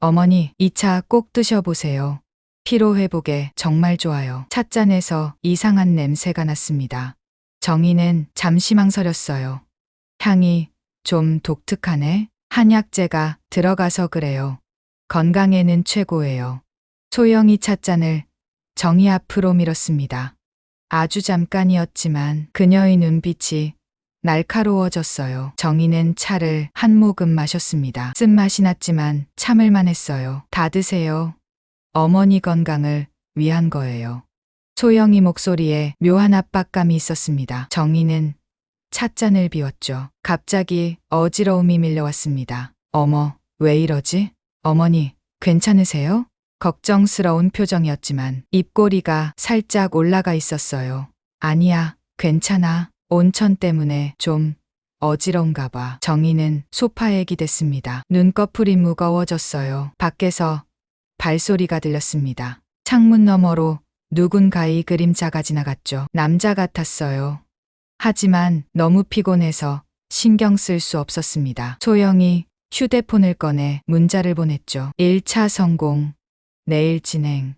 어머니, 이 차 꼭 드셔보세요. 피로회복에 정말 좋아요. 찻잔에서 이상한 냄새가 났습니다. 정희는 잠시 망설였어요. 향이 좀 독특하네. 한약재가 들어가서 그래요. 건강에는 최고예요. 소영이 찻잔을 정희 앞으로 밀었습니다. 아주 잠깐이었지만 그녀의 눈빛이 날카로워졌어요. 정희는 차를 한 모금 마셨습니다. 쓴맛이 났지만 참을만 했어요. 다 드세요. 어머니 건강을 위한 거예요. 소영이 목소리에 묘한 압박감이 있었습니다. 정희는 찻잔을 비웠죠. 갑자기 어지러움이 밀려왔습니다. 어머, 왜 이러지? 어머니, 괜찮으세요? 걱정스러운 표정이었지만 입꼬리가 살짝 올라가 있었어요. 아니야, 괜찮아. 온천 때문에 좀 어지러운가 봐. 정희는 소파에 기댔습니다. 눈꺼풀이 무거워졌어요. 밖에서 발소리가 들렸습니다. 창문 너머로 누군가의 그림자가 지나갔죠. 남자 같았어요. 하지만 너무 피곤해서 신경 쓸 수 없었습니다. 소영이 휴대폰을 꺼내 문자를 보냈죠. 1차 성공. 내일 진행.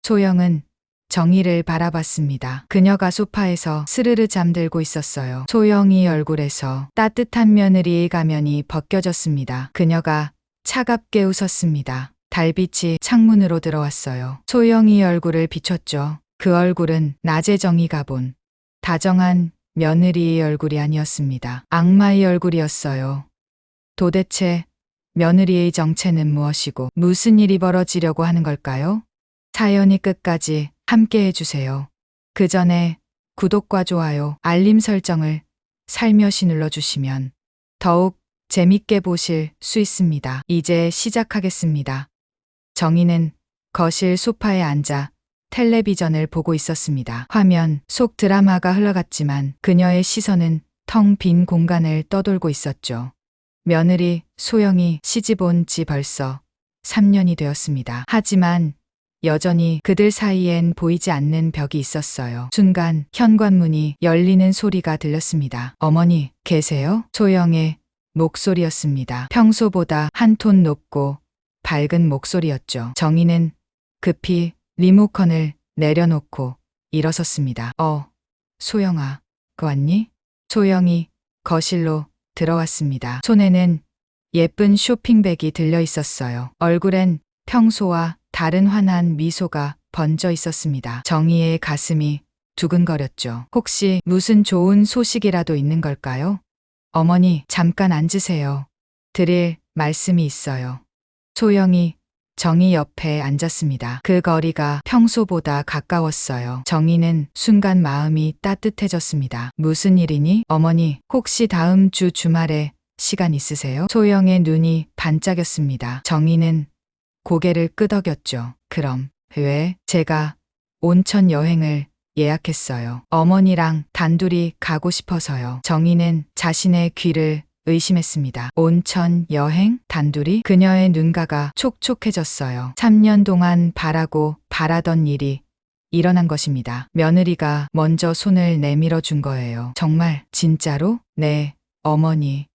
소영은 정희를 바라봤습니다. 그녀가 소파에서 스르르 잠들고 있었어요. 소영이 얼굴에서 따뜻한 며느리의 가면이 벗겨졌습니다. 그녀가 차갑게 웃었습니다. 달빛이 창문으로 들어왔어요. 소영이 얼굴을 비췄죠. 그 얼굴은 낮에 정희가 본 다정한 며느리의 얼굴이 아니었습니다. 악마의 얼굴이었어요. 도대체 며느리의 정체는 무엇이고 무슨 일이 벌어지려고 하는 걸까요? 사연이 끝까지 함께 해주세요. 그 전에 구독과 좋아요, 알림 설정을 살며시 눌러주시면 더욱 재밌게 보실 수 있습니다. 이제 시작하겠습니다. 정희는 거실 소파에 앉아 텔레비전을 보고 있었습니다. 화면 속 드라마가 흘러갔지만 그녀의 시선은 텅 빈 공간을 떠돌고 있었죠. 며느리 소영이 시집 온 지 벌써 3년이 되었습니다. 하지만 여전히 그들 사이엔 보이지 않는 벽이 있었어요. 순간 현관문이 열리는 소리가 들렸습니다. 어머니, 계세요? 소영의 목소리였습니다. 평소보다 한 톤 높고 밝은 목소리였죠. 정희는 급히 리모컨을 내려놓고 일어섰습니다. 소영아, 왔니? 소영이 거실로 들어왔습니다. 손에는 예쁜 쇼핑백이 들려 있었어요. 얼굴엔 평소와 다른 환한 미소가 번져 있었습니다. 정희의 가슴이 두근거렸죠. 혹시 무슨 좋은 소식이라도 있는 걸까요? 어머니, 잠깐 앉으세요. 드릴 말씀이 있어요. 소영이 정희 옆에 앉았습니다. 그 거리가 평소보다 가까웠어요. 정희는 순간 마음이 따뜻해졌습니다. 무슨 일이니? 어머니, 혹시 다음 주 주말에 시간 있으세요? 소영의 눈이 반짝였습니다. 정희는 고개를 끄덕였죠. 그럼, 왜? 제가 온천 여행을 예약했어요. 어머니랑 단둘이 가고 싶어서요. 정희는 자신의 귀를 의심했습니다. 온천 여행? 단둘이? 그녀의 눈가가 촉촉해졌어요. 3년 동안 바라던 일이 일어난 것입니다. 며느리가 먼저 손을 내밀어 준 거예요. 정말, 진짜로? 네, 어머니.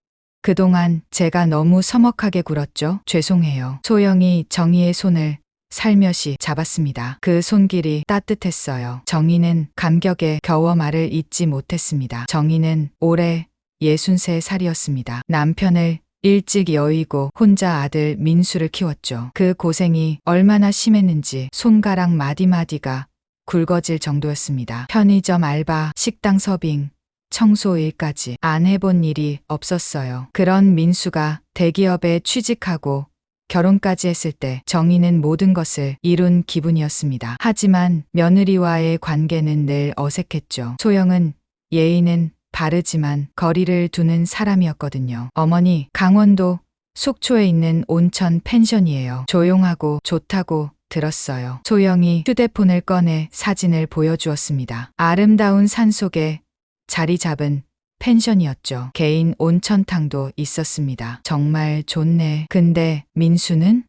그동안 제가 너무 서먹하게 굴었죠? 죄송해요. 소영이 정희의 손을 살며시 잡았습니다. 그 손길이 따뜻했어요. 정희는 감격에 겨워 말을 잇지 못했습니다. 정희는 올해 63살이었습니다. 남편을 일찍 여의고 혼자 아들 민수를 키웠죠. 그 고생이 얼마나 심했는지 손가락 마디마디가 굵어질 정도였습니다. 편의점 알바, 식당 서빙, 청소 일까지 안 해본 일이 없었어요. 그런 민수가 대기업에 취직하고 결혼까지 했을 때 정희는 모든 것을 이룬 기분이었습니다. 하지만 며느리와의 관계는 늘 어색했죠. 소영은 예의는 바르지만 거리를 두는 사람이었거든요. 어머니, 강원도 속초에 있는 온천 펜션이에요. 조용하고 좋다고 들었어요. 소영이 휴대폰을 꺼내 사진을 보여주었습니다. 아름다운 산속에 자리 잡은 펜션이었죠. 개인 온천탕도 있었습니다. 정말 좋네. 근데 민수는?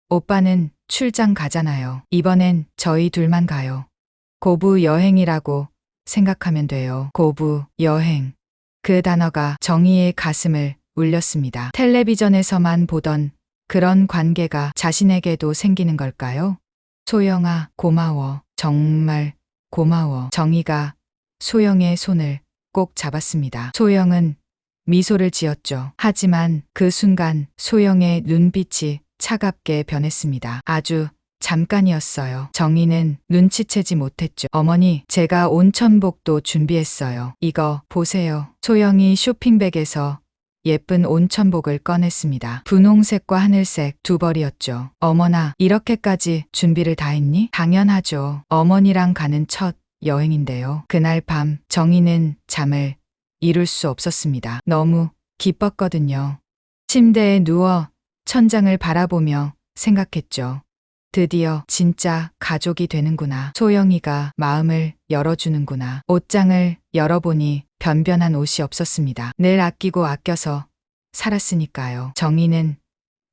오빠는 출장 가잖아요. 이번엔 저희 둘만 가요. 고부 여행이라고 생각하면 돼요. 고부 여행. 그 단어가 정희의 가슴을 울렸습니다. 텔레비전에서만 보던 그런 관계가 자신에게도 생기는 걸까요? 소영아, 고마워. 정말 고마워. 정희가 소영의 손을 꼭 잡았습니다. 소영은 미소를 지었죠. 하지만 그 순간 소영의 눈빛이 차갑게 변했습니다. 아주 잠깐이었어요. 정희는 눈치채지 못했죠. 어머니, 제가 온천복도 준비했어요. 이거 보세요. 소영이 쇼핑백에서 예쁜 온천복을 꺼냈습니다. 분홍색과 하늘색 두 벌이었죠. 어머나, 이렇게까지 준비를 다 했니? 당연하죠. 어머니랑 가는 첫 여행인데요. 그날 밤 정희는 잠을 이룰 수 없었습니다. 너무 기뻤거든요. 침대에 누워 천장을 바라보며 생각했죠. 드디어 진짜 가족이 되는구나. 소영이가 마음을 열어주는구나. 옷장을 열어보니 변변한 옷이 없었습니다. 늘 아끼고 아껴서 살았으니까요. 정희는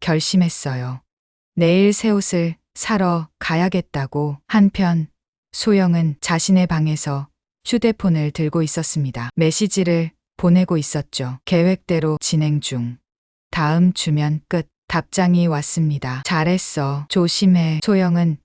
결심했어요. 내일 새 옷을 사러 가야겠다고. 한편 소영은 자신의 방에서 휴대폰을 들고 있었습니다. 메시지를 보내고 있었죠. 계획대로 진행 중. 다음 주면 끝. 답장이 왔습니다. 잘했어. 조심해. 소영은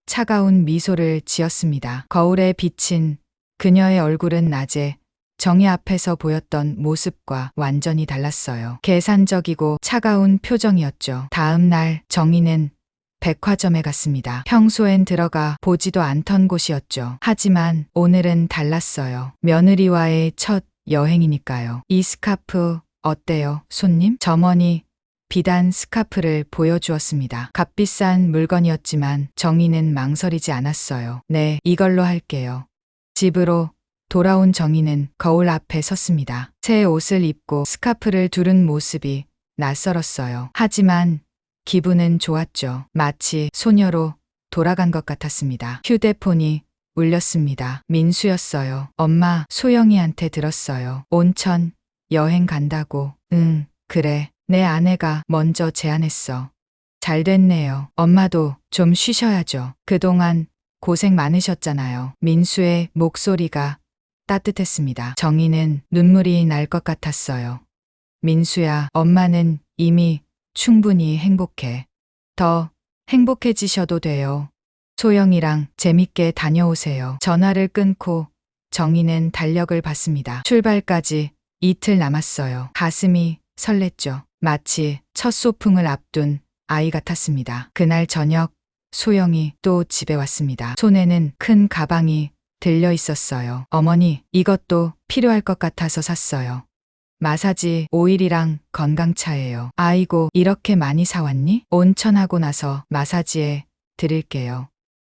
차가운 미소를 지었습니다. 거울에 비친 그녀의 얼굴은 낮에 정희 앞에서 보였던 모습과 완전히 달랐어요. 계산적이고 차가운 표정이었죠. 다음 날 정희는 백화점에 갔습니다. 평소엔 들어가 보지도 않던 곳이었죠. 하지만 오늘은 달랐어요. 며느리와의 첫 여행이니까요. 이 스카프 어때요, 손님? 점원이 비단 스카프를 보여주었습니다. 값비싼 물건이었지만 정희는 망설이지 않았어요. 네, 이걸로 할게요. 집으로 돌아온 정희는 거울 앞에 섰습니다. 새 옷을 입고 스카프를 두른 모습이 낯설었어요. 하지만 기분은 좋았죠. 마치 소녀로 돌아간 것 같았습니다. 휴대폰이 울렸습니다. 민수였어요. 엄마, 소영이한테 들었어요. 온천 여행 간다고. 응, 그래. 내 아내가 먼저 제안했어. 잘 됐네요. 엄마도 좀 쉬셔야죠. 그동안 고생 많으셨잖아요. 민수의 목소리가 따뜻했습니다. 정희는 눈물이 날 것 같았어요. 민수야, 엄마는 이미 충분히 행복해. 더 행복해지셔도 돼요. 소영이랑 재밌게 다녀오세요. 전화를 끊고 정희는 달력을 봤습니다. 출발까지 이틀 남았어요. 가슴이 설렜죠. 마치 첫 소풍을 앞둔 아이 같았습니다. 그날 저녁 소영이 또 집에 왔습니다. 손에는 큰 가방이 들려 있었어요. 어머니, 이것도 필요할 것 같아서 샀어요. 마사지 오일이랑 건강차예요. 아이고, 이렇게 많이 사왔니? 온천하고 나서 마사지에 드릴게요.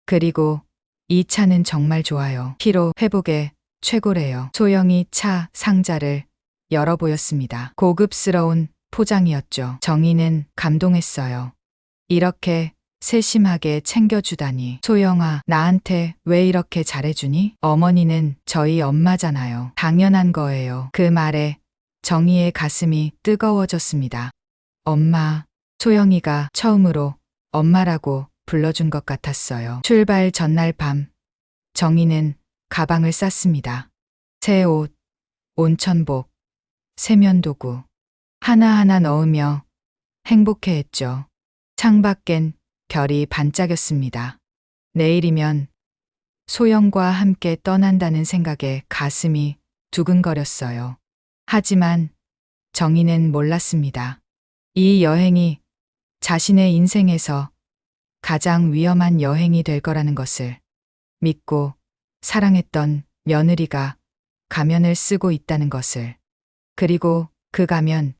그리고 이 차는 정말 좋아요. 피로 회복에 최고래요. 소영이 차 상자를 열어 보였습니다. 고급스러운 포장이었죠. 정희는 감동했어요. 이렇게 세심하게 챙겨주다니. 소영아, 나한테 왜 이렇게 잘해주니? 어머니는 저희 엄마잖아요. 당연한 거예요. 그 말에 정희의 가슴이 뜨거워졌습니다. 엄마. 소영이가 처음으로 엄마라고 불러준 것 같았어요. 출발 전날 밤 정희는 가방을 쌌습니다. 새 옷, 온천복, 세면도구 하나하나 넣으며 행복해했죠. 창밖엔 별이 반짝였습니다. 내일이면 소영과 함께 떠난다는 생각에 가슴이 두근거렸어요. 하지만 정희는 몰랐습니다. 이 여행이 자신의 인생에서 가장 위험한 여행이 될 거라는 것을. 믿고 사랑했던 며느리가 가면을 쓰고 있다는 것을. 그리고 그 가면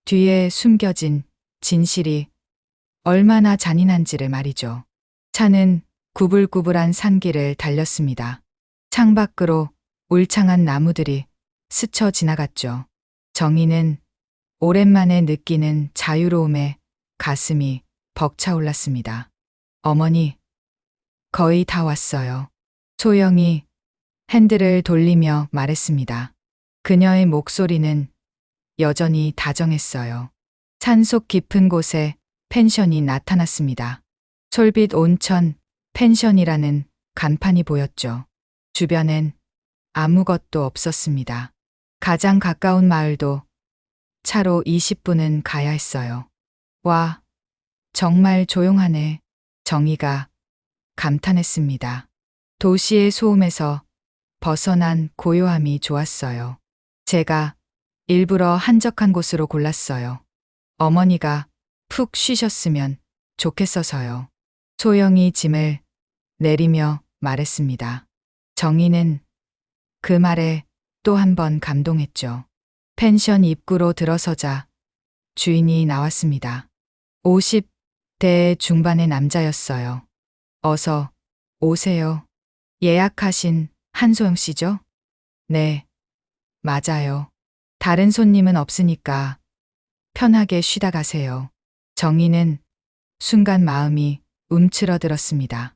뒤에 숨겨진 진실이 얼마나 잔인한지를 말이죠. 차는 구불구불한 산길을 달렸습니다. 창밖으로 울창한 나무들이 스쳐 지나갔죠. 정희는 오랜만에 느끼는 자유로움에 가슴이 벅차올랐습니다. 어머니, 거의 다 왔어요. 소영이 핸들을 돌리며 말했습니다. 그녀의 목소리는 여전히 다정했어요. 산속 깊은 곳에 펜션이 나타났습니다. 솔빛 온천 펜션이라는 간판이 보였죠. 주변엔 아무것도 없었습니다. 가장 가까운 마을도 차로 20분은 가야 했어요. 와, 정말 조용하네. 정희가 감탄했습니다. 도시의 소음에서 벗어난 고요함이 좋았어요. 제가 일부러 한적한 곳으로 골랐어요. 어머니가 푹 쉬셨으면 좋겠어서요. 소영이 짐을 내리며 말했습니다. 정희는 그 말에 또 한 번 감동했죠. 펜션 입구로 들어서자 주인이 나왔습니다. 50대 중반의 남자였어요. 어서 오세요. 예약하신 한소영 씨죠? 네, 맞아요. 다른 손님은 없으니까 편하게 쉬다 가세요. 정희는 순간 마음이 움츠러들었습니다.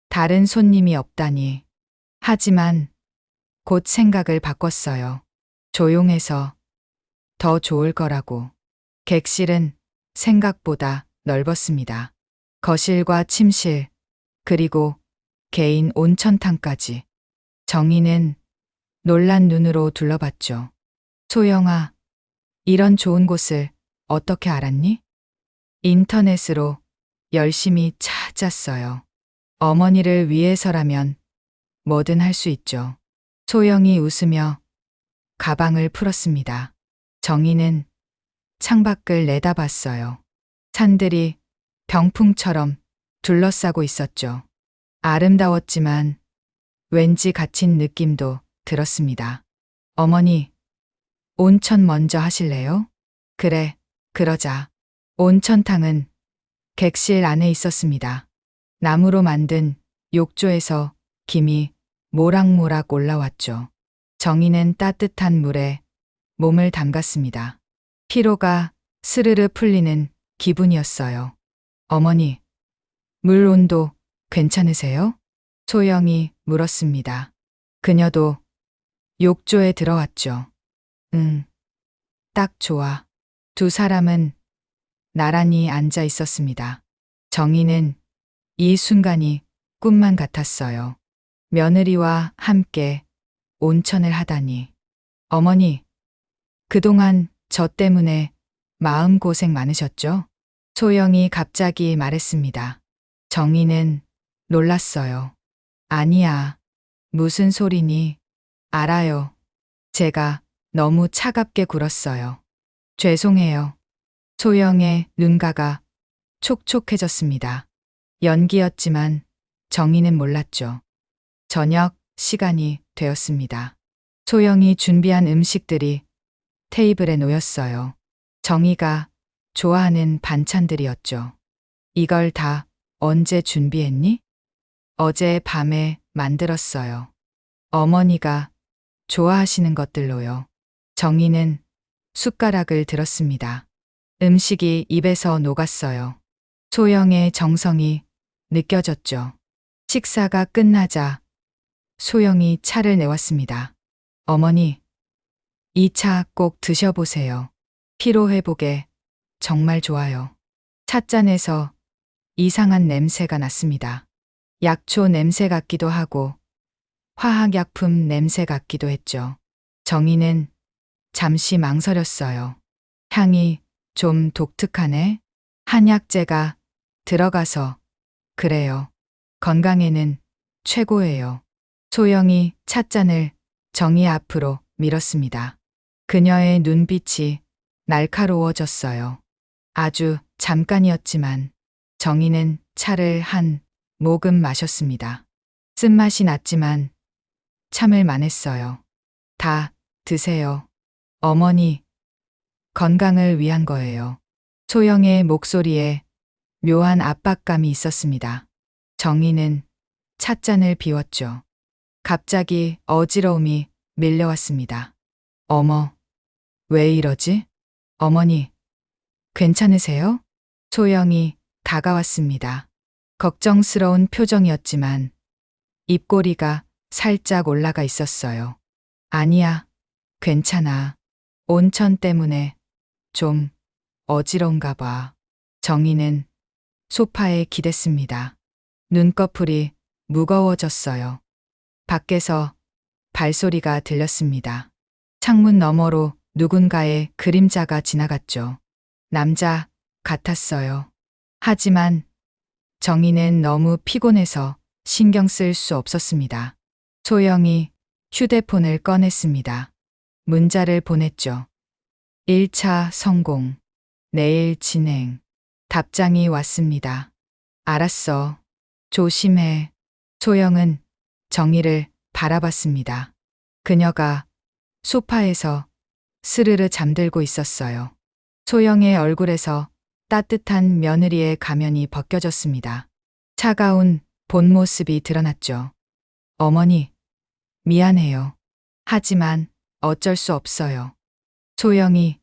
다른 손님이 없다니. 하지만 곧 생각을 바꿨어요. 조용해서 더 좋을 거라고. 객실은 생각보다 넓었습니다. 거실과 침실, 그리고 개인 온천탕까지. 정희는 놀란 눈으로 둘러봤죠. 소영아, 이런 좋은 곳을 어떻게 알았니? 인터넷으로 열심히 찾았어요. 어머니를 위해서라면 뭐든 할 수 있죠. 소영이 웃으며 가방을 풀었습니다. 정희는 창밖을 내다봤어요. 산들이 병풍처럼 둘러싸고 있었죠. 아름다웠지만 왠지 갇힌 느낌도 들었습니다. 어머니, 온천 먼저 하실래요? 그래, 그러자. 온천탕은 객실 안에 있었습니다. 나무로 만든 욕조에서 김이 모락모락 올라왔죠. 정희는 따뜻한 물에 몸을 담갔습니다. 피로가 스르르 풀리는 기분이었어요. 어머니, 물 온도 괜찮으세요? 소영이 물었습니다. 그녀도 욕조에 들어왔죠. 응, 딱 좋아. 두 사람은 나란히 앉아 있었습니다. 정희는 이 순간이 꿈만 같았어요. 며느리와 함께 온천을 하다니. 어머니, 그동안 저 때문에 마음고생 많으셨죠? 소영이 갑자기 말했습니다. 정희는 놀랐어요. 아니야. 무슨 소리니? 알아요. 제가 너무 차갑게 굴었어요. 죄송해요. 소영의 눈가가 촉촉해졌습니다. 연기였지만 정희는 몰랐죠. 저녁 시간이 되었습니다. 소영이 준비한 음식들이 테이블에 놓였어요. 정희가 좋아하는 반찬들이었죠. 이걸 다 언제 준비했니? 어제 밤에 만들었어요. 어머니가 좋아하시는 것들로요. 정희는 숟가락을 들었습니다. 음식이 입에서 녹았어요. 소영의 정성이 느껴졌죠. 식사가 끝나자 소영이 차를 내왔습니다. 어머니, 이 차 꼭 드셔보세요. 피로회복에 정말 좋아요. 찻잔에서 이상한 냄새가 났습니다. 약초 냄새 같기도 하고 화학약품 냄새 같기도 했죠. 정희는 잠시 망설였어요. 향이 좀 독특하네. 한약재가 들어가서 그래요. 건강에는 최고예요. 소영이 찻잔을 정희 앞으로 밀었습니다. 그녀의 눈빛이 날카로워졌어요. 아주 잠깐이었지만 정희는 차를 한 모금 마셨습니다. 쓴맛이 났지만 참을 만했어요. 다 드세요. 어머니, 건강을 위한 거예요. 소영의 목소리에 묘한 압박감이 있었습니다. 정희는 찻잔을 비웠죠. 갑자기 어지러움이 밀려왔습니다. 어머, 왜 이러지? 어머니, 괜찮으세요? 소영이 다가왔습니다. 걱정스러운 표정이었지만 입꼬리가 살짝 올라가 있었어요. 아니야, 괜찮아. 온천 때문에 좀 어지러운가 봐. 정희는 소파에 기댔습니다. 눈꺼풀이 무거워졌어요. 밖에서 발소리가 들렸습니다. 창문 너머로 누군가의 그림자가 지나갔죠. 남자 같았어요. 하지만 정희는 너무 피곤해서 신경 쓸 수 없었습니다. 소영이 휴대폰을 꺼냈습니다. 문자를 보냈죠. 1차 성공. 내일 진행. 답장이 왔습니다. 알았어. 조심해. 소영은 정희를 바라봤습니다. 그녀가 소파에서 스르르 잠들고 있었어요. 소영의 얼굴에서 따뜻한 며느리의 가면이 벗겨졌습니다. 차가운 본 모습이 드러났죠. 어머니, 미안해요. 하지만 어쩔 수 없어요. 소영이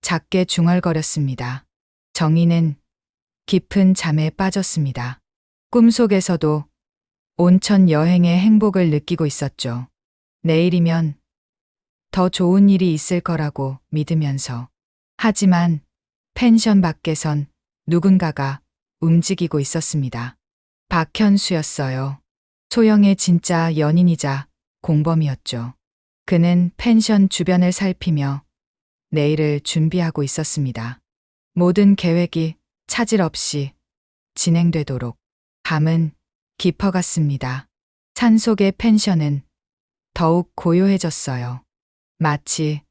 작게 중얼거렸습니다. 정희는 깊은 잠에 빠졌습니다. 꿈속에서도 온천 여행의 행복을 느끼고 있었죠. 내일이면 더 좋은 일이 있을 거라고 믿으면서. 하지만 펜션 밖에선 누군가가 움직이고 있었습니다. 박현수였어요. 소영의 진짜 연인이자 공범이었죠. 그는 펜션 주변을 살피며 내일을 준비하고 있었습니다. 모든 계획이 차질 없이 진행되도록. 밤은 깊어갔습니다. 산속의 펜션은 더욱 고요해졌어요. 마치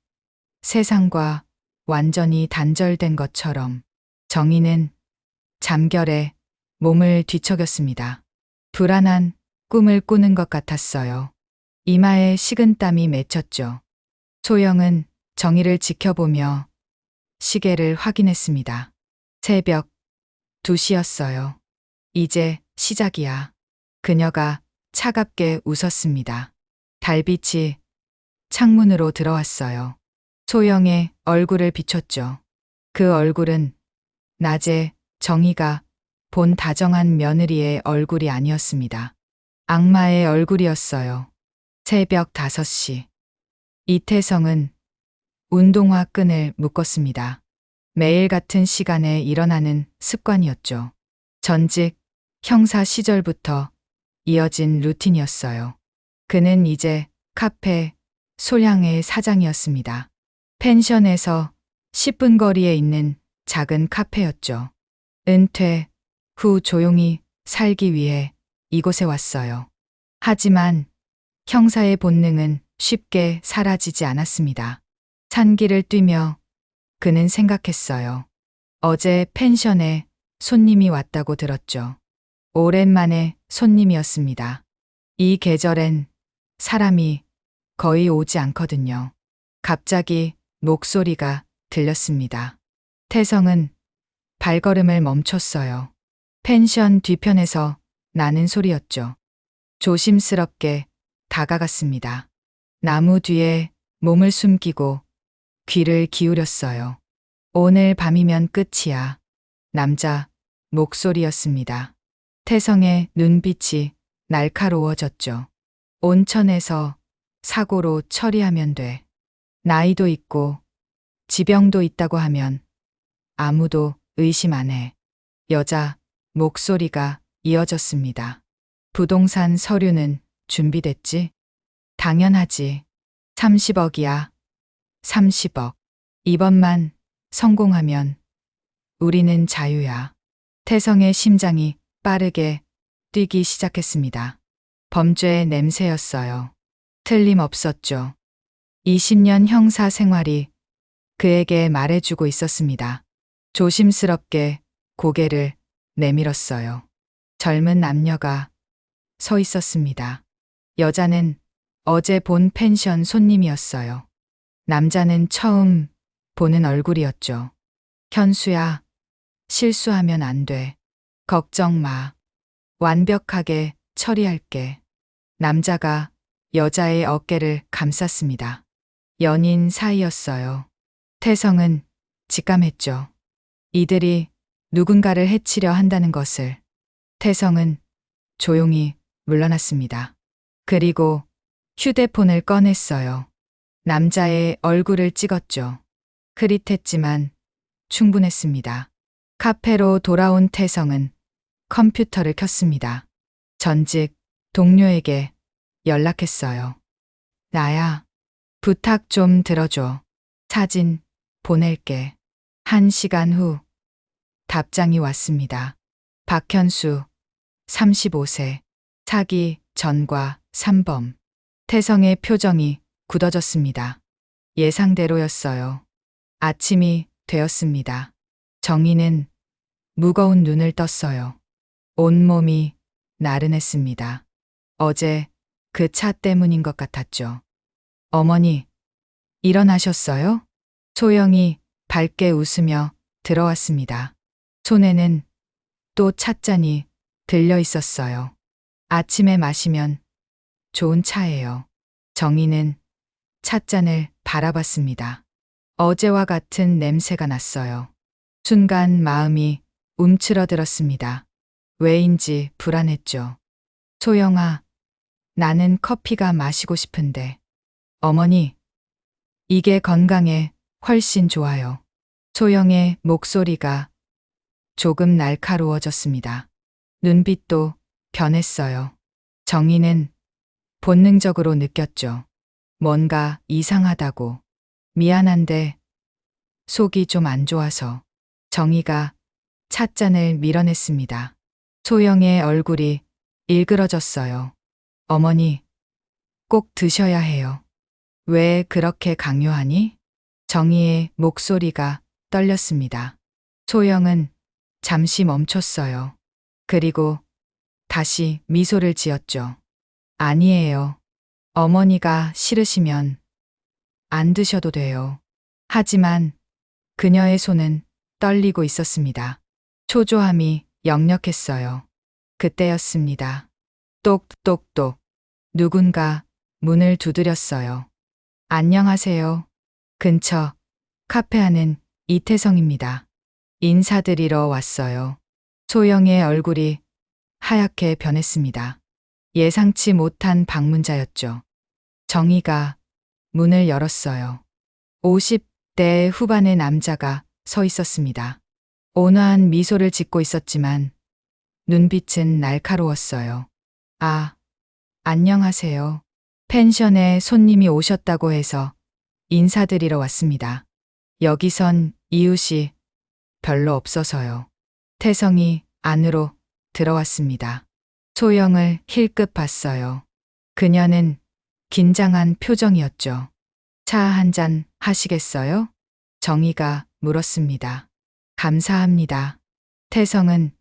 세상과 완전히 단절된 것처럼. 정희는 잠결에 몸을 뒤척였습니다. 불안한 꿈을 꾸는 것 같았어요. 이마에 식은땀이 맺혔죠. 소영은 정희를 지켜보며 시계를 확인했습니다. 새벽 2시였어요. 이제 시작이야. 그녀가 차갑게 웃었습니다. 달빛이 창문으로 들어왔어요. 소영의 얼굴을 비췄죠. 그 얼굴은 낮에 정희가 본 다정한 며느리의 얼굴이 아니었습니다. 악마의 얼굴이었어요. 새벽 5시. 이태성은 운동화 끈을 묶었습니다. 매일 같은 시간에 일어나는 습관이었죠. 전직 형사 시절부터 이어진 루틴이었어요. 그는 이제 카페 소량의 사장이었습니다. 펜션에서 10분 거리에 있는 작은 카페였죠. 은퇴 후 조용히 살기 위해 이곳에 왔어요. 하지만 형사의 본능은 쉽게 사라지지 않았습니다. 산길을 뛰며 그는 생각했어요. 어제 펜션에 손님이 왔다고 들었죠. 오랜만에 손님이었습니다. 이 계절엔 사람이 거의 오지 않거든요. 갑자기 목소리가 들렸습니다. 태성은 발걸음을 멈췄어요. 펜션 뒤편에서 나는 소리였죠. 조심스럽게 다가갔습니다. 나무 뒤에 몸을 숨기고 귀를 기울였어요. 오늘 밤이면 끝이야. 남자 목소리였습니다. 태성의 눈빛이 날카로워졌죠. 온천에서 사고로 처리하면 돼. 나이도 있고 지병도 있다고 하면 아무도 의심 안 해. 여자 목소리가 이어졌습니다. 부동산 서류는 준비됐지? 당연하지. 30억이야. 30억. 이번만 성공하면 우리는 자유야. 태성의 심장이 빠르게 뛰기 시작했습니다. 범죄의 냄새였어요. 틀림없었죠. 20년 형사 생활이 그에게 말해주고 있었습니다. 조심스럽게 고개를 내밀었어요. 젊은 남녀가 서 있었습니다. 여자는 어제 본 펜션 손님이었어요. 남자는 처음 보는 얼굴이었죠. 현수야, 실수하면 안 돼. 걱정 마. 완벽하게 처리할게. 남자가 여자의 어깨를 감쌌습니다. 연인 사이였어요. 태성은 직감했죠. 이들이 누군가를 해치려 한다는 것을. 태성은 조용히 물러났습니다. 그리고 휴대폰을 꺼냈어요. 남자의 얼굴을 찍었죠. 흐릿했지만 충분했습니다. 카페로 돌아온 태성은 컴퓨터를 켰습니다. 전직 동료에게 연락했어요. 나야, 부탁 좀 들어줘. 사진 보낼게. 1시간 후 답장이 왔습니다. 박현수, 35세. 사기, 전과, 3범. 태성의 표정이 굳어졌습니다. 예상대로였어요. 아침이 되었습니다. 정희는 무거운 눈을 떴어요. 온몸이 나른했습니다. 어제 그 차 때문인 것 같았죠. 어머니, 일어나셨어요? 소영이 밝게 웃으며 들어왔습니다. 손에는 또 찻잔이 들려 있었어요. 아침에 마시면 좋은 차예요. 정희는 찻잔을 바라봤습니다. 어제와 같은 냄새가 났어요. 순간 마음이 움츠러들었습니다. 왜인지 불안했죠. 소영아, 나는 커피가 마시고 싶은데. 어머니, 이게 건강에 훨씬 좋아요. 소영의 목소리가 조금 날카로워졌습니다. 눈빛도 변했어요. 정희는 본능적으로 느꼈죠. 뭔가 이상하다고. 미안한데 속이 좀 안 좋아서. 정희가 찻잔을 밀어냈습니다. 소영의 얼굴이 일그러졌어요. 어머니, 꼭 드셔야 해요. 왜 그렇게 강요하니? 정희의 목소리가 떨렸습니다. 소영은 잠시 멈췄어요. 그리고 다시 미소를 지었죠. 아니에요. 어머니가 싫으시면 안 드셔도 돼요. 하지만 그녀의 손은 떨리고 있었습니다. 초조함이 역력했어요. 그때였습니다. 똑똑똑. 누군가 문을 두드렸어요. 안녕하세요. 근처 카페 하는 이태성입니다. 인사드리러 왔어요. 소영의 얼굴이 하얗게 변했습니다. 예상치 못한 방문자였죠. 정희가 문을 열었어요. 50대 후반의 남자가 서 있었습니다. 온화한 미소를 짓고 있었지만 눈빛은 날카로웠어요. 아, 안녕하세요. 펜션에 손님이 오셨다고 해서 인사드리러 왔습니다. 여기선 이웃이 별로 없어서요. 태성이 안으로 들어왔습니다. 소영을 힐끗 봤어요. 그녀는 긴장한 표정이었죠. 차 한 잔 하시겠어요? 정희가 물었습니다. 감사합니다. 태성은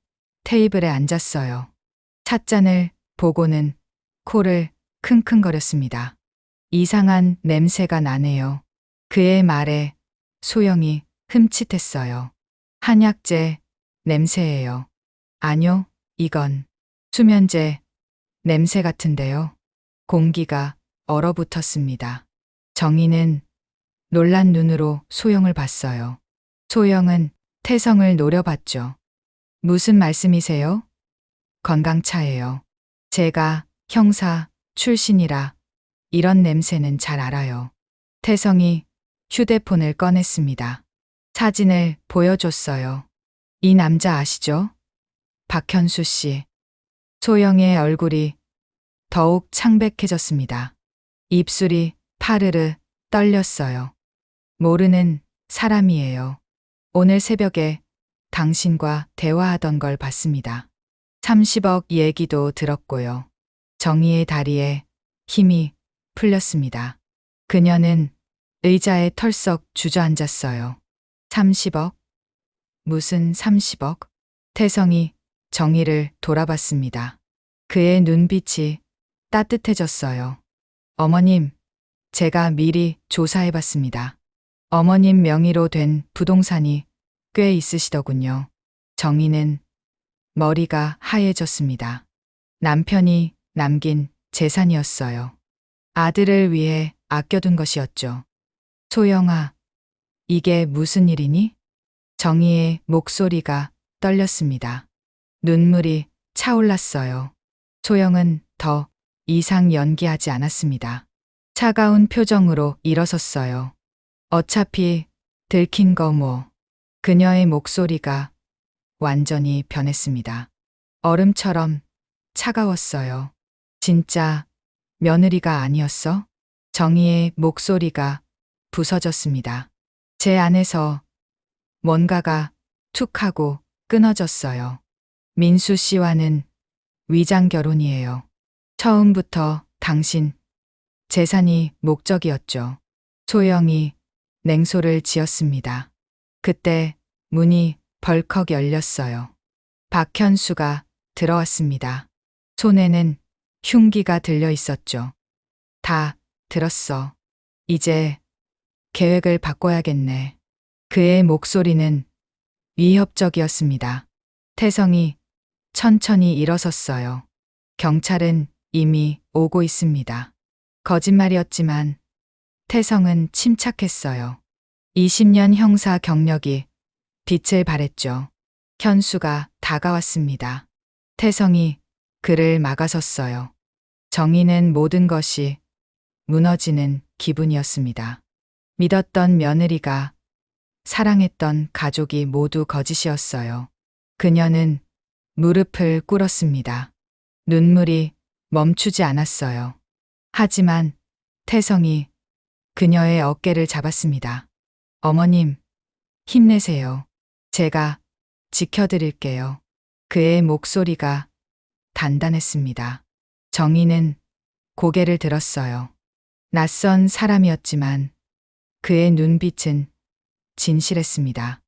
테이블에 앉았어요. 찻잔을 보고는 코를 킁킁거렸습니다. 이상한 냄새가 나네요. 그의 말에 소영이 흠칫했어요. 한약재 냄새예요. 아뇨, 이건 수면제 냄새 같은데요. 공기가 얼어붙었습니다. 정희는 놀란 눈으로 소영을 봤어요. 소영은 태성을 노려봤죠. 무슨 말씀이세요? 건강차예요. 제가 형사 출신이라 이런 냄새는 잘 알아요. 태성이 휴대폰을 꺼냈습니다. 사진을 보여줬어요. 이 남자 아시죠? 박현수 씨. 소영의 얼굴이 더욱 창백해졌습니다. 입술이 파르르 떨렸어요. 모르는 사람이에요. 오늘 새벽에 당신과 대화하던 걸 봤습니다. 30억 얘기도 들었고요. 정희의 다리에 힘이 풀렸습니다. 그녀는 의자에 털썩 주저앉았어요. 30억? 무슨 30억? 태성이 정희를 돌아봤습니다. 그의 눈빛이 따뜻해졌어요. 어머님, 제가 미리 조사해봤습니다. 어머님 명의로 된 부동산이 꽤 있으시더군요. 정희는 머리가 하얘졌습니다. 남편이 남긴 재산이었어요. 아들을 위해 아껴둔 것이었죠. 소영아, 이게 무슨 일이니? 정희의 목소리가 떨렸습니다. 눈물이 차올랐어요. 소영은 더 이상 연기하지 않았습니다. 차가운 표정으로 일어섰어요. 어차피 들킨 거 뭐. 그녀의 목소리가 완전히 변했습니다. 얼음처럼 차가웠어요. 진짜 며느리가 아니었어? 정희의 목소리가 부서졌습니다. 제 안에서 뭔가가 툭 하고 끊어졌어요. 민수 씨와는 위장 결혼이에요. 처음부터 당신 재산이 목적이었죠. 소영이 냉소를 지었습니다. 그때 문이 벌컥 열렸어요. 박현수가 들어왔습니다. 손에는 흉기가 들려 있었죠. 다 들었어. 이제 계획을 바꿔야겠네. 그의 목소리는 위협적이었습니다. 태성이 천천히 일어섰어요. 경찰은 이미 오고 있습니다. 거짓말이었지만 태성은 침착했어요. 20년 형사 경력이 빛을 발했죠. 현수가 다가왔습니다. 태성이 그를 막아섰어요. 정의는 모든 것이 무너지는 기분이었습니다. 믿었던 며느리가, 사랑했던 가족이 모두 거짓이었어요. 그녀는 무릎을 꿇었습니다. 눈물이 멈추지 않았어요. 하지만 태성이 그녀의 어깨를 잡았습니다. 어머님, 힘내세요. 제가 지켜드릴게요. 그의 목소리가 단단했습니다. 정의는 고개를 들었어요. 낯선 사람이었지만 그의 눈빛은 진실했습니다.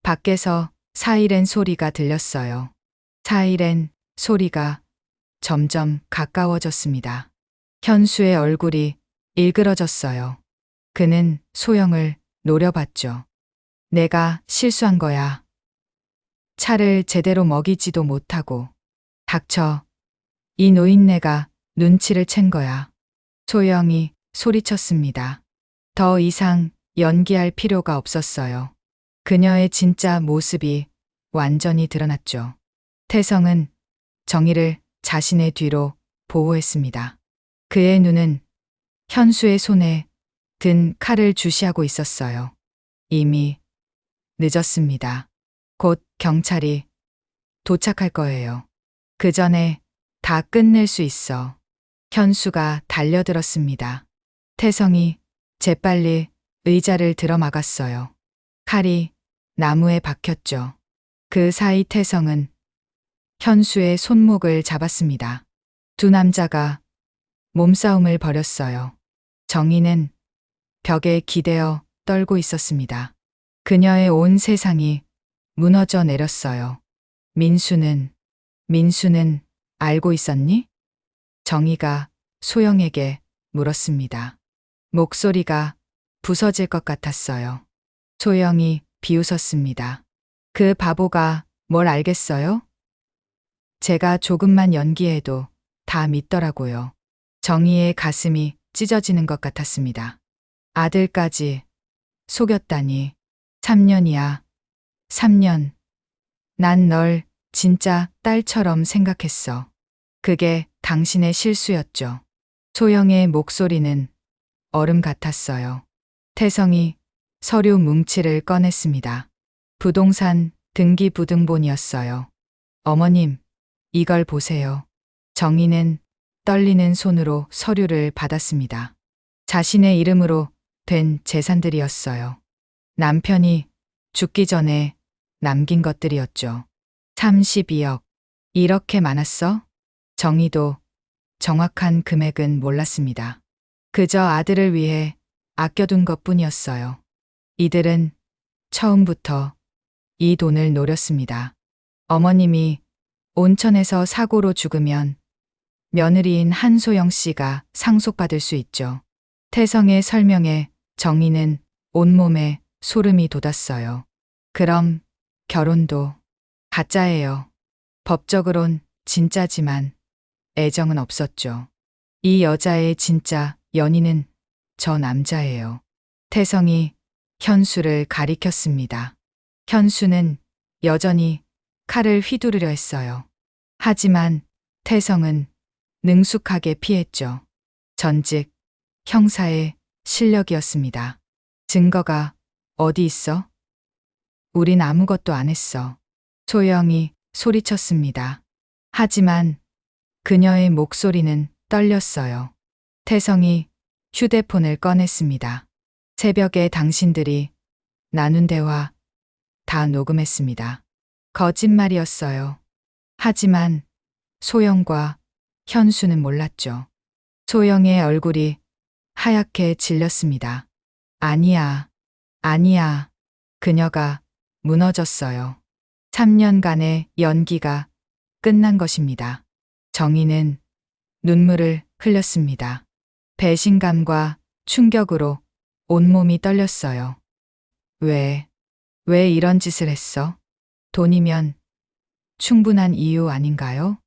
밖에서 사이렌 소리가 들렸어요. 사이렌 소리가 점점 가까워졌습니다. 현수의 얼굴이 일그러졌어요. 그는 소영을 노려봤죠. 내가 실수한 거야. 차를 제대로 먹이지도 못하고. 닥쳐. 이 노인네가 눈치를 챈 거야. 소영이 소리쳤습니다. 더 이상 연기할 필요가 없었어요. 그녀의 진짜 모습이 완전히 드러났죠. 태성은 정의를 자신의 뒤로 보호했습니다. 그의 눈은 현수의 손에 든 칼을 주시하고 있었어요. 이미 늦었습니다. 곧 경찰이 도착할 거예요. 그 전에 다 끝낼 수 있어. 현수가 달려들었습니다. 태성이 재빨리 의자를 들어막았어요. 칼이 나무에 박혔죠. 그 사이 태성은 현수의 손목을 잡았습니다. 두 남자가 몸싸움을 벌였어요. 정의는 벽에 기대어 떨고 있었습니다. 그녀의 온 세상이 무너져 내렸어요. 민수는 알고 있었니? 정의가 소영에게 물었습니다. 목소리가 부서질 것 같았어요. 소영이 비웃었습니다. 그 바보가 뭘 알겠어요? 제가 조금만 연기해도 다 믿더라고요. 정의의 가슴이 찢어지는 것 같았습니다. 아들까지 속였다니. 3년이야. 3년. 난 널 진짜 딸처럼 생각했어. 그게 당신의 실수였죠. 소영의 목소리는 얼음 같았어요. 태성이 서류 뭉치를 꺼냈습니다. 부동산 등기부등본이었어요. 어머님, 이걸 보세요. 정의는 떨리는 손으로 서류를 받았습니다. 자신의 이름으로 된 재산들이었어요. 남편이 죽기 전에 남긴 것들이었죠. 32억. 이렇게 많았어? 정의도 정확한 금액은 몰랐습니다. 그저 아들을 위해 아껴둔 것뿐이었어요. 이들은 처음부터 이 돈을 노렸습니다. 어머님이 온천에서 사고로 죽으면 며느리인 한소영 씨가 상속받을 수 있죠. 태성의 설명에 정의는 온몸에 소름이 돋았어요. 그럼 결혼도 가짜예요. 법적으론 진짜지만 애정은 없었죠. 이 여자의 진짜 연인은 저 남자예요. 태성이 현수를 가리켰습니다. 현수는 여전히 칼을 휘두르려 했어요. 하지만 태성은 능숙하게 피했죠. 전직 형사의 실력이었습니다. 증거가 어디 있어? 우린 아무것도 안 했어. 소영이 소리쳤습니다. 하지만 그녀의 목소리는 떨렸어요. 태성이 휴대폰을 꺼냈습니다. 새벽에 당신들이 나눈 대화 다 녹음했습니다. 거짓말이었어요. 하지만 소영과 현수는 몰랐죠. 소영의 얼굴이 하얗게 질렸습니다. 아니야, 아니야. 그녀가 무너졌어요. 3년간의 연기가 끝난 것입니다. 정희는 눈물을 흘렸습니다. 배신감과 충격으로 온몸이 떨렸어요. 왜 이런 짓을 했어? 돈이면 충분한 이유 아닌가요?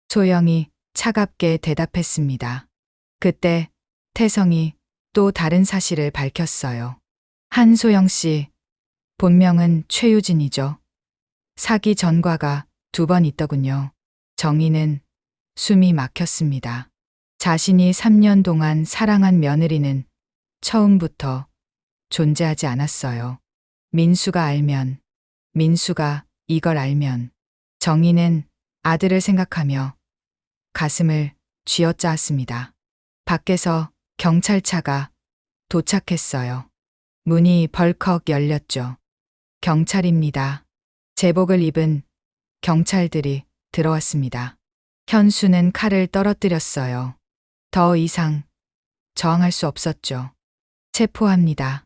소영이 차갑게 대답했습니다. 그때 태성이 또 다른 사실을 밝혔어요. 한소영 씨, 본명은 최유진이죠. 사기 전과가 2번 있더군요. 정희는 숨이 막혔습니다. 자신이 3년 동안 사랑한 며느리는 처음부터 존재하지 않았어요. 민수가 이걸 알면 정희는 아들을 생각하며 가슴을 쥐어짜았습니다. 밖에서 경찰차가 도착했어요. 문이 벌컥 열렸죠. 경찰입니다. 제복을 입은 경찰들이 들어왔습니다. 현수는 칼을 떨어뜨렸어요. 더 이상 저항할 수 없었죠. 체포합니다.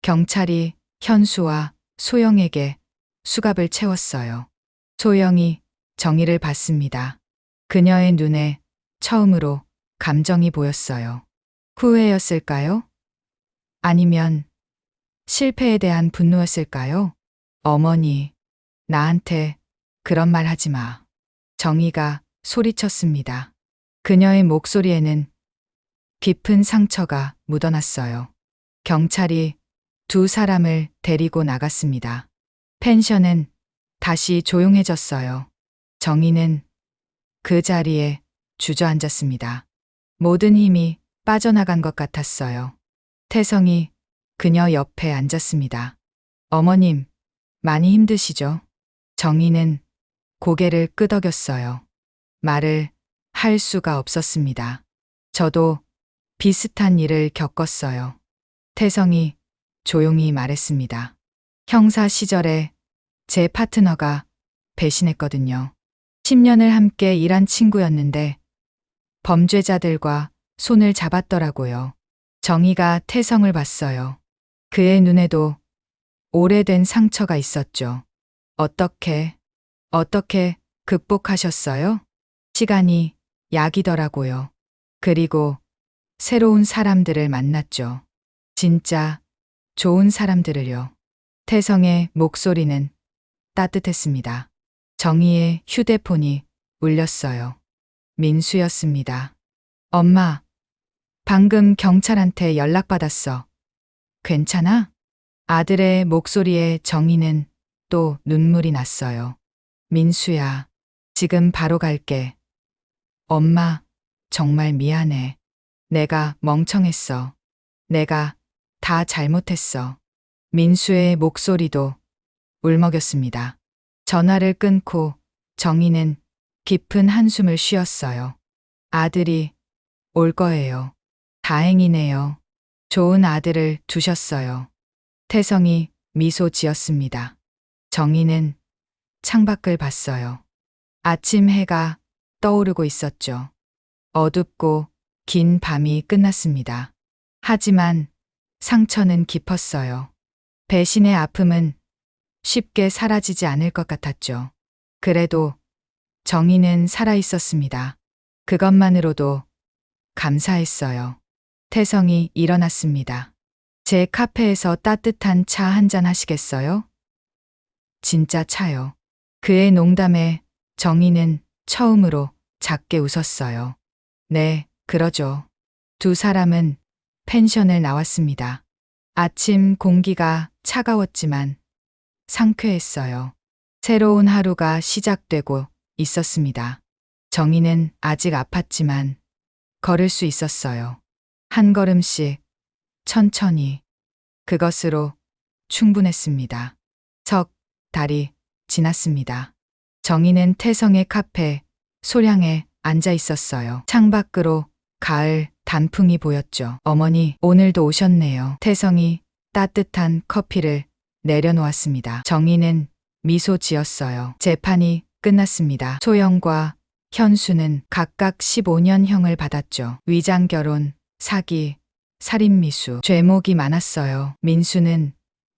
경찰이 현수와 소영에게 수갑을 채웠어요. 소영이 정의를 봤습니다. 그녀의 눈에 처음으로 감정이 보였어요. 후회였을까요? 아니면 실패에 대한 분노였을까요? 어머니, 나한테 그런 말 하지 마. 정희가 소리쳤습니다. 그녀의 목소리에는 깊은 상처가 묻어났어요. 경찰이 2 사람을 데리고 나갔습니다. 펜션은 다시 조용해졌어요. 정희는 그 자리에 주저앉았습니다. 모든 힘이 빠져나간 것 같았어요. 태성이 그녀 옆에 앉았습니다. 어머님, 많이 힘드시죠? 정희는 고개를 끄덕였어요. 말을 할 수가 없었습니다. 저도 비슷한 일을 겪었어요. 태성이 조용히 말했습니다. 형사 시절에 제 파트너가 배신했거든요. 10년을 함께 일한 친구였는데 범죄자들과 손을 잡았더라고요. 정희가 태성을 봤어요. 그의 눈에도 오래된 상처가 있었죠. 어떻게 극복하셨어요? 시간이 약이더라고요. 그리고 새로운 사람들을 만났죠. 진짜 좋은 사람들을요. 태성의 목소리는 따뜻했습니다. 정희의 휴대폰이 울렸어요. 민수였습니다. 엄마, 방금 경찰한테 연락받았어. 괜찮아? 아들의 목소리에 정희는 또 눈물이 났어요. 민수야, 지금 바로 갈게. 엄마, 정말 미안해. 내가 멍청했어. 내가 다 잘못했어. 민수의 목소리도 울먹였습니다. 전화를 끊고 정희는 깊은 한숨을 쉬었어요. 아들이 올 거예요. 다행이네요. 좋은 아들을 두셨어요. 태성이 미소 지었습니다. 정희는 창밖을 봤어요. 아침 해가 떠오르고 있었죠. 어둡고 긴 밤이 끝났습니다. 하지만 상처는 깊었어요. 배신의 아픔은 쉽게 사라지지 않을 것 같았죠. 그래도 정희는 살아 있었습니다. 그것만으로도 감사했어요. 태성이 일어났습니다. 제 카페에서 따뜻한 차 한잔 하시겠어요? 진짜 차요. 그의 농담에 정희는 처음으로 작게 웃었어요. 네, 그러죠. 2 사람은 펜션을 나왔습니다. 아침 공기가 차가웠지만 상쾌했어요. 새로운 하루가 시작되고 있었습니다. 정희는 아직 아팠지만 걸을 수 있었어요. 한 걸음씩 천천히. 그것으로 충분했습니다. 석 달이 지났습니다. 정희는 태성의 카페 소량에 앉아 있었어요. 창밖으로 가을 단풍이 보였죠. 어머니, 오늘도 오셨네요. 태성이 따뜻한 커피를 내려놓았습니다. 정희는 미소 지었어요. 재판이 끝났습니다. 소영과 현수는 각각 15년형을 받았죠. 위장 결혼, 사기, 살인미수, 죄목이 많았어요. 민수는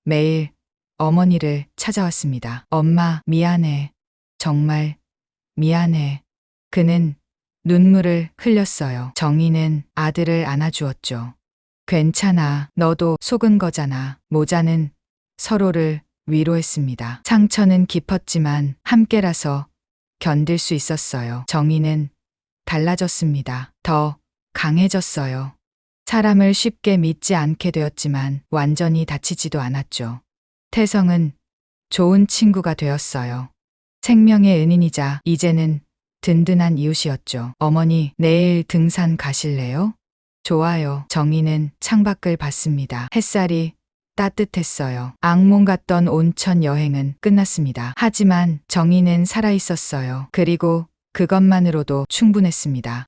매일 어머니를 찾아왔습니다. 엄마, 미안해. 정말 미안해. 그는 눈물을 흘렸어요. 정희는 아들을 안아주었죠. 괜찮아. 너도 속은 거잖아. 모자는 서로를 위로했습니다. 상처는 깊었지만 함께라서 견딜 수 있었어요. 정희는 달라졌습니다. 더 강해졌어요. 사람을 쉽게 믿지 않게 되었지만 완전히 다치지도 않았죠. 태성은 좋은 친구가 되었어요. 생명의 은인이자 이제는 든든한 이웃이었죠. 어머니, 내일 등산 가실래요? 좋아요. 정희는 창밖을 봤습니다. 햇살이 따뜻했어요. 악몽 같던 온천 여행은 끝났습니다. 하지만 정희는 살아 있었어요. 그리고 그것만으로도 충분했습니다.